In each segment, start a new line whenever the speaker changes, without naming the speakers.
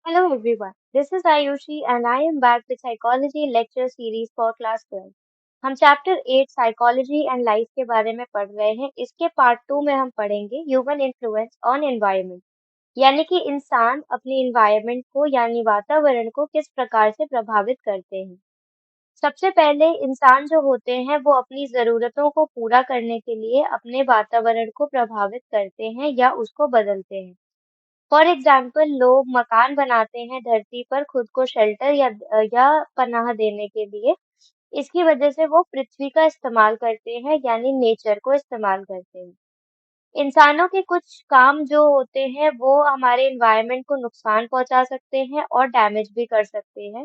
Hello everyone, this is Ayushi and I am back with Psychology lecture series for class 12. हम chapter 8 psychology and life के बारे में पढ़ रहे हैं। इसके पार्ट 2 में हम पढ़ेंगे ह्यूमन इन्फ्लुएंस ऑन एनवायरनमेंट, यानी कि इंसान अपने एनवायरनमेंट को यानी वातावरण को किस प्रकार से प्रभावित करते हैं। सबसे पहले इंसान जो होते हैं वो अपनी ज़रूरतों को पूरा करने के लिए अपने वातावरण को प्रभावित करते हैं या उसको बदलते हैं। फॉर एग्जाम्पल लोग मकान बनाते हैं धरती पर खुद को शेल्टर या पनाह देने के लिए। इसकी वजह से वो पृथ्वी का इस्तेमाल करते हैं यानी नेचर को इस्तेमाल करते हैं। इंसानों के कुछ काम जो होते हैं वो हमारे एनवायरनमेंट को नुकसान पहुंचा सकते हैं और डैमेज भी कर सकते हैं।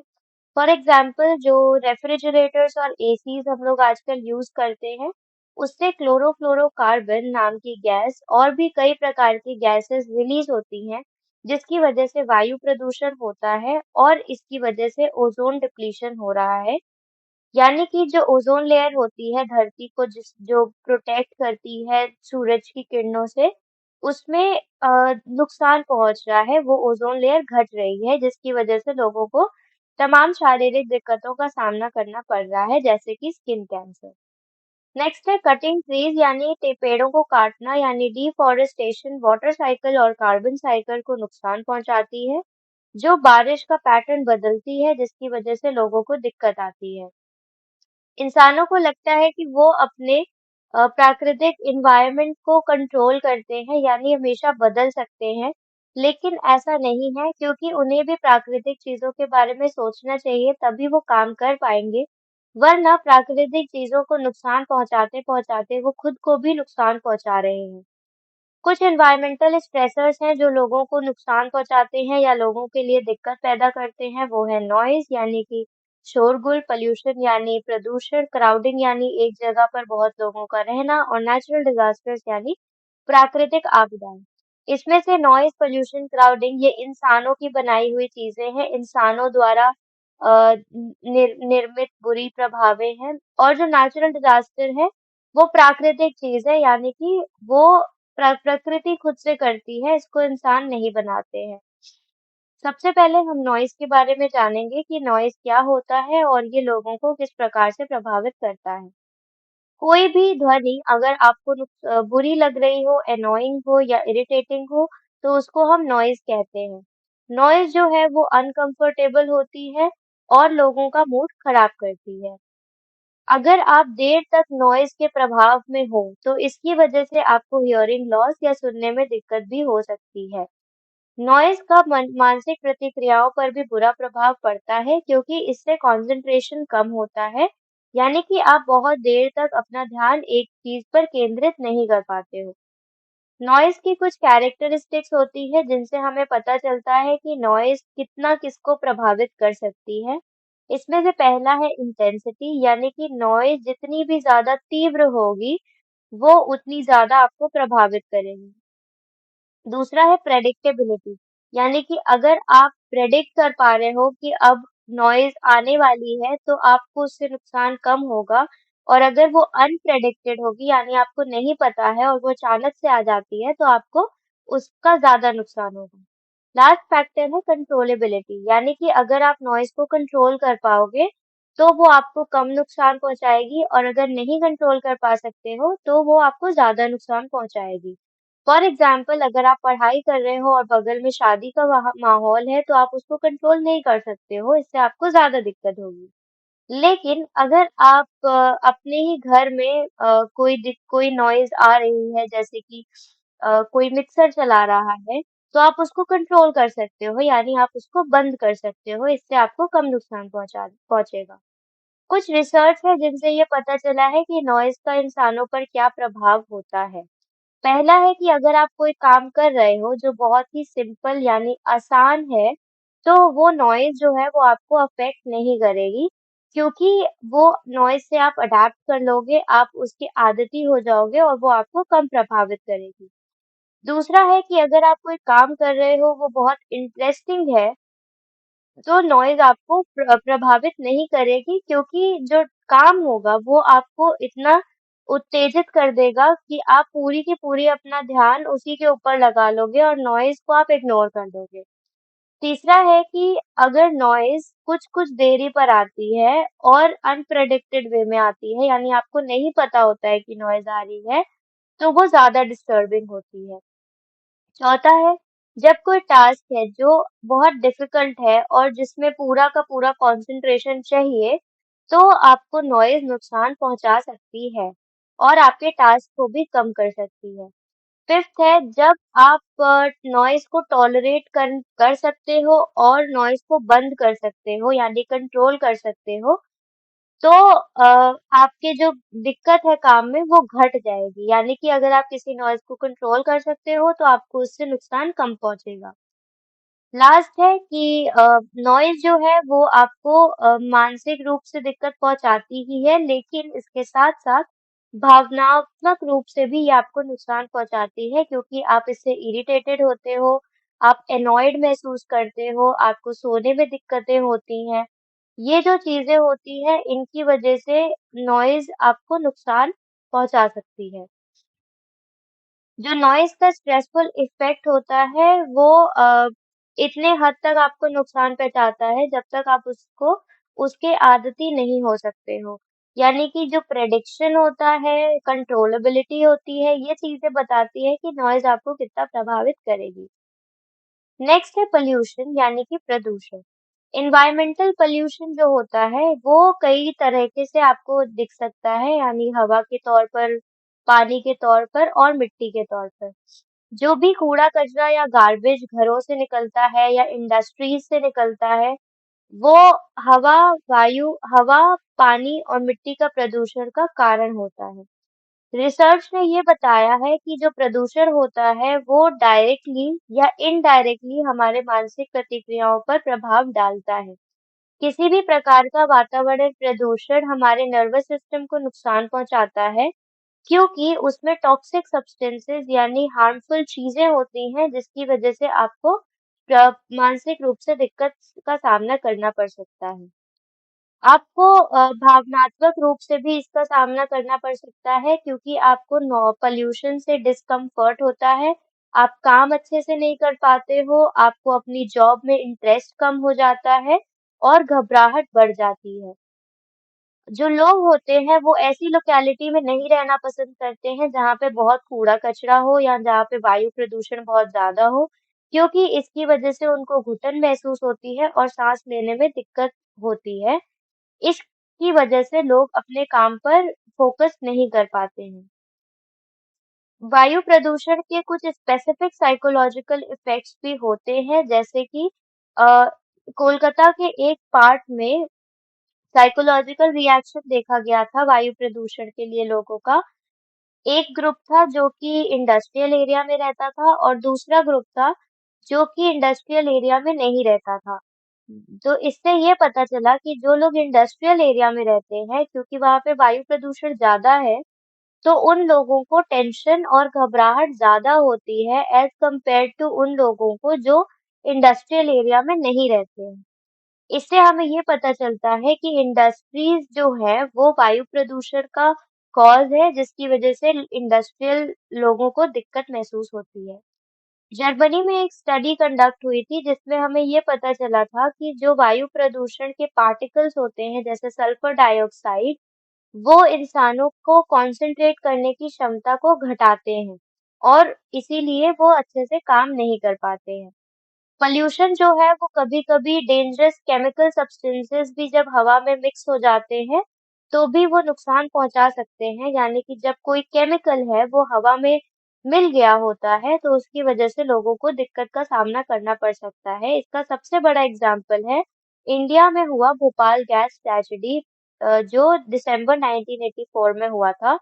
फॉर एग्जाम्पल जो रेफ्रिजरेटर्स और एसीज हम लोग आजकल यूज करते हैं, उससे क्लोरोफ्लोरोकार्बन नाम की गैस और भी कई प्रकार की गैसेस रिलीज होती हैं, जिसकी वजह से वायु प्रदूषण होता है और इसकी वजह से ओजोन डिप्लीशन हो रहा है। यानी कि जो ओजोन लेयर होती है धरती को जो प्रोटेक्ट करती है सूरज की किरणों से, उसमें नुकसान पहुंच रहा है। वो ओजोन लेयर घट रही है जिसकी वजह से लोगों को तमाम शारीरिक दिक्कतों का सामना करना पड़ रहा है, जैसे कि स्किन कैंसर। नेक्स्ट है कटिंग ट्रीज यानी पेड़ों को काटना यानी डिफॉरेस्टेशन वाटर साइकिल और कार्बन साइकिल को नुकसान पहुंचाती है, जो बारिश का पैटर्न बदलती है जिसकी वजह से लोगों को दिक्कत आती है। इंसानों को लगता है कि वो अपने प्राकृतिक एनवायरनमेंट को कंट्रोल करते हैं यानी हमेशा बदल सकते हैं, लेकिन ऐसा नहीं है क्योंकि उन्हें भी प्राकृतिक चीजों के बारे में सोचना चाहिए, तभी वो काम कर पाएंगे। वरना प्राकृतिक चीजों को नुकसान पहुंचाते पहुंचाते वो खुद को भी नुकसान पहुंचा रहे हैं। कुछ एनवायरमेंटल स्ट्रेसर्स हैं जो लोगों को नुकसान पहुंचाते हैं या लोगों के लिए दिक्कत पैदा करते हैं। वो है नॉइज यानी कि शोरगुल, पोल्यूशन यानी प्रदूषण, क्राउडिंग यानी एक जगह पर बहुत लोगों का रहना और नेचुरल डिजास्टर्स यानी प्राकृतिक आपदाएं। इसमें से नॉइज, पोल्यूशन, क्राउडिंग ये इंसानों की बनाई हुई चीजें हैं, इंसानों द्वारा निर्मित बुरी प्रभावें हैं। और जो नेचुरल डिजास्टर है वो प्राकृतिक चीज है, यानी कि वो प्रकृति खुद से करती है, इसको इंसान नहीं बनाते हैं। सबसे पहले हम नॉइज़ के बारे में जानेंगे कि नॉइज़ क्या होता है और ये लोगों को किस प्रकार से प्रभावित करता है। कोई भी ध्वनि अगर आपको बुरी लग रही हो, एनोइंग हो या इरिटेटिंग हो, तो उसको हम नॉइज़ कहते हैं। नॉइज़ जो है वो अनकंफर्टेबल होती है और लोगों का मूड खराब करती है। अगर आप देर तक नॉइज़ के प्रभाव में हो, तो इसकी वजह से आपको हियरिंग लॉस या सुनने में दिक्कत भी हो सकती है। नॉइज़ का मानसिक प्रतिक्रियाओं पर भी बुरा प्रभाव पड़ता है क्योंकि इससे कंसंट्रेशन कम होता है, यानी कि आप बहुत देर तक अपना ध्यान एक चीज पर केंद्रित नहीं कर पाते हो। नॉइज़ की कुछ कैरेक्टरिस्टिक्स होती है जिनसे हमें पता चलता है कि नॉइज़ कितना किसको प्रभावित कर सकती है। इसमें से पहला है इंटेंसिटी, यानी कि नॉइज़ जितनी भी ज्यादा तीव्र होगी, वो उतनी ज्यादा आपको प्रभावित करेगी। दूसरा है प्रेडिक्टेबिलिटी, यानी कि अगर आप प्रेडिक्ट कर पा रहे हो कि अब नॉइज आने वाली है तो आपको उससे नुकसान कम होगा। और अगर वो अनप्रेडिक्टेड होगी यानी आपको नहीं पता है और वो अचानक से आ जाती है तो आपको उसका ज्यादा नुकसान होगा। लास्ट फैक्टर है कंट्रोलेबिलिटी, यानी कि अगर आप नॉइज को कंट्रोल कर पाओगे तो वो आपको कम नुकसान पहुंचाएगी और अगर नहीं कंट्रोल कर पा सकते हो तो वो आपको ज्यादा नुकसान पहुंचाएगी। फॉर एग्जाम्पल अगर आप पढ़ाई कर रहे हो और बगल में शादी का माहौल है तो आप उसको कंट्रोल नहीं कर सकते हो, इससे आपको ज्यादा दिक्कत होगी। लेकिन अगर आप अपने ही घर में कोई नॉइज आ रही है, जैसे कि कोई मिक्सर चला रहा है, तो आप उसको कंट्रोल कर सकते हो, यानी आप उसको बंद कर सकते हो, इससे आपको कम नुकसान पहुंचेगा। कुछ रिसर्च है जिनसे ये पता चला है कि नॉइज का इंसानों पर क्या प्रभाव होता है। पहला है कि अगर आप कोई काम कर रहे हो जो बहुत ही सिंपल यानी आसान है, तो वो नॉइज़ जो है वो आपको अफ़ेक्ट नहीं करेगी, क्योंकि वो नॉइज़ से आप अडैप्ट कर लोगे, आप उसके आदती हो जाओगे और वो आपको कम प्रभावित करेगी। दूसरा है कि अगर आप कोई काम कर रहे हो वो बहुत इंटरेस्टिंग है, तो नॉइज़ आपको प्रभावित नहीं करेगी, क्योंकि जो काम होगा वो आपको इतना उत्तेजित कर देगा कि आप पूरी की पूरी अपना ध्यान उसी के ऊपर लगा लोगे और नॉइज़ को आप इग्नोर कर दोगे। तीसरा है कि अगर नॉइज़ कुछ-कुछ देरी पर आती है और अनप्रेडिक्टेड वे में आती है, यानी आपको नहीं पता होता है कि नॉइज़ आ रही है, तो वो ज़्यादा डिस्टर्बिंग होती है। चौथा है, जब कोई टास्क है जो बहुत डिफिकल्ट है और जिसमें पूरा का पूरा कंसंट्रेशन चाहिए, तो आपको नॉइज़ नुकसान पहुंचा सकती है और आपके टास्क को भी कम कर सकती है। फिफ्थ है, जब आप नॉइज़ को टॉलरेट कर सकते हो और नॉइज़ को बंद कर सकते हो, यानी कंट्रोल कर सकते हो, तो आपके जो दिक्कत है काम में वो घट जाएगी। यानी कि अगर आप किसी नॉइज़ को कंट्रोल कर सकते हो तो आपको उससे नुकसान कम पहुंचेगा। लास्ट है कि नॉइज़ जो है वो आपको मानसिक रूप से दिक्कत पहुंचाती ही है, लेकिन इसके साथ-साथ भावनात्मक रूप से भी ये आपको नुकसान पहुंचाती है, क्योंकि आप इससे इरिटेटेड होते हो, आप एनॉयड महसूस करते हो, आपको सोने में दिक्कतें होती हैं। ये जो चीज़ें होती हैं, इनकी वजह से नॉइज़ आपको नुकसान पहुंचा सकती है। जो नॉइज़ का स्ट्रेसफुल इफ़ेक्ट होता है वो इतने हद तक आपको नुकसान पहुँचाता है जब तक आप उसको उसके आदती नहीं हो सकते हो। यानी कि जो प्रेडिक्शन होता है, कंट्रोलेबिलिटी होती है, ये चीज़ें बताती है कि नॉइज़ आपको कितना प्रभावित करेगी। नेक्स्ट है पॉल्यूशन, यानी कि प्रदूषण। एनवायरमेंटल पॉल्यूशन जो होता है वो कई तरीके से आपको दिख सकता है, यानी हवा के तौर पर, पानी के तौर पर और मिट्टी के तौर पर। जो भी कूड़ा कचरा या गार्बेज घरों से निकलता है या इंडस्ट्रीज से निकलता है, वो हवा, पानी और मिट्टी का प्रदूषण का कारण होता है। रिसर्च ने ये बताया है कि जो प्रदूषण होता है वो डायरेक्टली या इनडायरेक्टली हमारे मानसिक प्रतिक्रियाओं पर प्रभाव डालता है। किसी भी प्रकार का वातावरण प्रदूषण हमारे नर्वस सिस्टम को नुकसान पहुंचाता है, क्योंकि उसमें टॉक्सिक सब्सटेंसेस यानी हार्मफुल चीजें होती हैं, जिसकी वजह से आपको मानसिक रूप से दिक्कत का सामना करना पड़ सकता है। आपको भावनात्मक रूप से भी इसका सामना करना पड़ सकता है, क्योंकि आपको पॉल्यूशन से डिस्कम्फर्ट होता है, आप काम अच्छे से नहीं कर पाते हो, आपको अपनी जॉब में इंटरेस्ट कम हो जाता है और घबराहट बढ़ जाती है। जो लोग होते हैं वो ऐसी लोकेलिटी में नहीं रहना पसंद करते हैं जहाँ पे बहुत कूड़ा कचरा हो या जहाँ पे वायु प्रदूषण बहुत ज्यादा हो, क्योंकि इसकी वजह से उनको घुटन महसूस होती है और सांस लेने में दिक्कत होती है। इसकी वजह से लोग अपने काम पर फोकस नहीं कर पाते हैं। वायु प्रदूषण के कुछ स्पेसिफिक साइकोलॉजिकल इफेक्ट्स भी होते हैं, जैसे कि अ, कोलकाता के एक पार्ट में साइकोलॉजिकल रिएक्शन देखा गया था वायु प्रदूषण के लिए लोगों का। एक ग्रुप था जो कि इंडस्ट्रियल एरिया में रहता था और दूसरा ग्रुप था जो कि इंडस्ट्रियल एरिया में नहीं रहता था। तो इससे ये पता चला कि जो लोग इंडस्ट्रियल एरिया में रहते हैं, क्योंकि वहाँ पे वायु प्रदूषण ज़्यादा है, तो उन लोगों को टेंशन और घबराहट ज़्यादा होती है एज़ कम्पेयर्ड टू उन लोगों को जो इंडस्ट्रियल एरिया में नहीं रहते हैं। इससे हमें ये पता चलता है कि इंडस्ट्रीज जो है वो वायु प्रदूषण का कॉज है, जिसकी वजह से इंडस्ट्रियल लोगों को दिक्कत महसूस होती है। जर्मनी में एक स्टडी कंडक्ट हुई थी जिसमें हमें ये पता चला था कि जो वायु प्रदूषण के पार्टिकल्स होते हैं जैसे सल्फर डाइऑक्साइड, वो इंसानों को कंसंट्रेट करने की क्षमता को घटाते हैं और इसीलिए वो अच्छे से काम नहीं कर पाते हैं। पॉल्यूशन जो है वो कभी-कभी डेंजरस केमिकल सब्सटेंसेस भी जब हवा में मिक्स हो जाते हैं, तो भी वो नुकसान पहुंचा सकते हैं। यानी कि जब कोई केमिकल है वो हवा में मिल गया होता है, तो उसकी वजह से लोगों को दिक्कत का सामना करना पड़ सकता है। इसका सबसे बड़ा एग्जाम्पल है इंडिया में हुआ भोपाल गैस ट्रेजेडी, जो दिसंबर 1984 में हुआ था।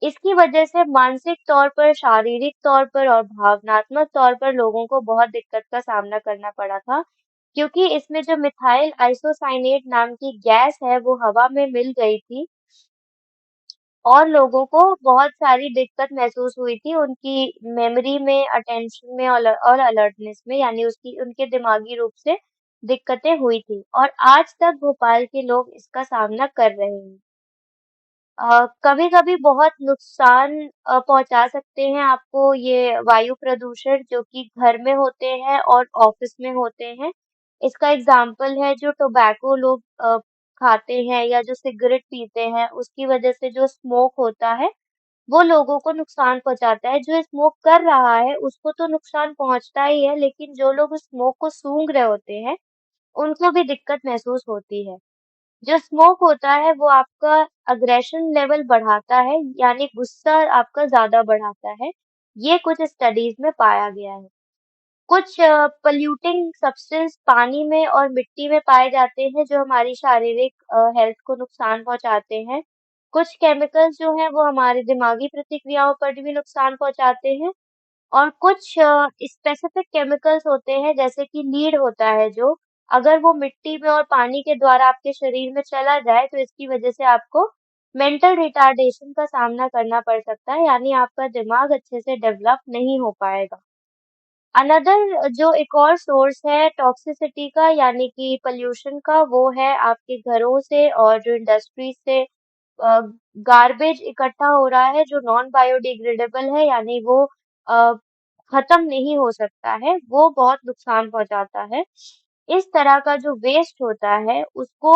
इसकी वजह से मानसिक तौर पर, शारीरिक तौर पर और भावनात्मक तौर पर लोगों को बहुत दिक्कत का सामना करना पड़ा था, क्योंकि इसमें जो मिथाइल आइसोसाइनेट नाम की गैस है वो हवा में मिल गई थी और लोगों को बहुत सारी दिक्कत महसूस हुई थी उनकी मेमोरी में, अटेंशन में और अलर्टनेस में, यानी उसकी उनके दिमागी रूप से दिक्कतें हुई थी और आज तक भोपाल के लोग इसका सामना कर रहे हैं। कभी-कभी बहुत नुकसान पहुंचा सकते हैं आपको ये वायु प्रदूषण जो कि घर में होते हैं और ऑफिस में होते हैं। इसका एग्जाम्पल है जो टोबैको लोग खाते हैं या जो सिगरेट पीते हैं उसकी वजह से जो स्मोक होता है वो लोगों को नुकसान पहुंचाता है। जो स्मोक कर रहा है उसको तो नुकसान पहुंचता ही है, लेकिन जो लोग उस स्मोक को सूंघ रहे होते हैं उनको भी दिक्कत महसूस होती है। जो स्मोक होता है वो आपका अग्रेशन लेवल बढ़ाता है, यानी गुस्सा आपका ज़्यादा बढ़ाता है। ये कुछ स्टडीज़ में पाया गया है। कुछ पॉल्यूटिंग सब्सटेंस पानी में और मिट्टी में पाए जाते हैं जो हमारी शारीरिक हेल्थ को नुकसान पहुंचाते हैं। कुछ केमिकल्स जो हैं वो हमारे दिमागी प्रतिक्रियाओं पर भी नुकसान पहुंचाते हैं। और कुछ स्पेसिफिक केमिकल्स होते हैं जैसे कि लीड होता है जो, अगर वो मिट्टी में और पानी के द्वारा आपके शरीर में चला जाए तो इसकी वजह से आपको मेंटल रिटार्डेशन का सामना करना पड़ सकता है, यानी आपका दिमाग अच्छे से डेवलप नहीं हो पाएगा। अनदर जो एक और सोर्स है टॉक्सिसिटी का यानी कि पोल्यूशन का, वो है आपके घरों से और जो इंडस्ट्री से गार्बेज इकट्ठा हो रहा है जो नॉन बायोडिग्रेडेबल है, यानी वो अ, खत्म नहीं हो सकता है, वो बहुत नुकसान पहुंचाता है। इस तरह का जो वेस्ट होता है उसको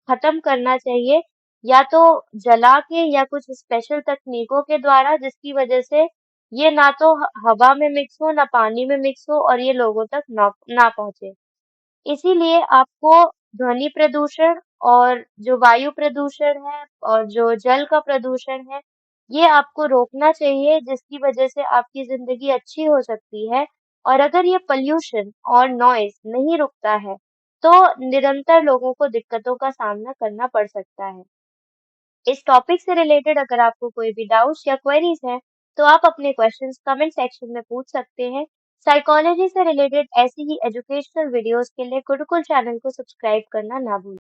खत्म करना चाहिए, या तो जला के या कुछ स्पेशल तकनीकों के द्वारा जिसकी वजह से ये ना तो हवा में मिक्स हो ना पानी में मिक्स हो और ये लोगों तक ना ना पहुंचे। इसीलिए आपको ध्वनि प्रदूषण और जो वायु प्रदूषण है और जो जल का प्रदूषण है, ये आपको रोकना चाहिए जिसकी वजह से आपकी ज़िंदगी अच्छी हो सकती है। और अगर ये पॉल्यूशन और नॉइज़ नहीं रुकता है, तो निरंतर लोगों को दिक्कतों का सामना करना पड़ सकता है। इस टॉपिक से रिलेटेड अगर आपको कोई भी डाउट्स या क्वेरीज हैं, तो आप अपने क्वेश्चंस कमेंट सेक्शन में पूछ सकते हैं। साइकोलॉजी से रिलेटेड ऐसी ही एजुकेशनल वीडियोस के लिए गुरुकुल चैनल को सब्सक्राइब करना ना भूलें।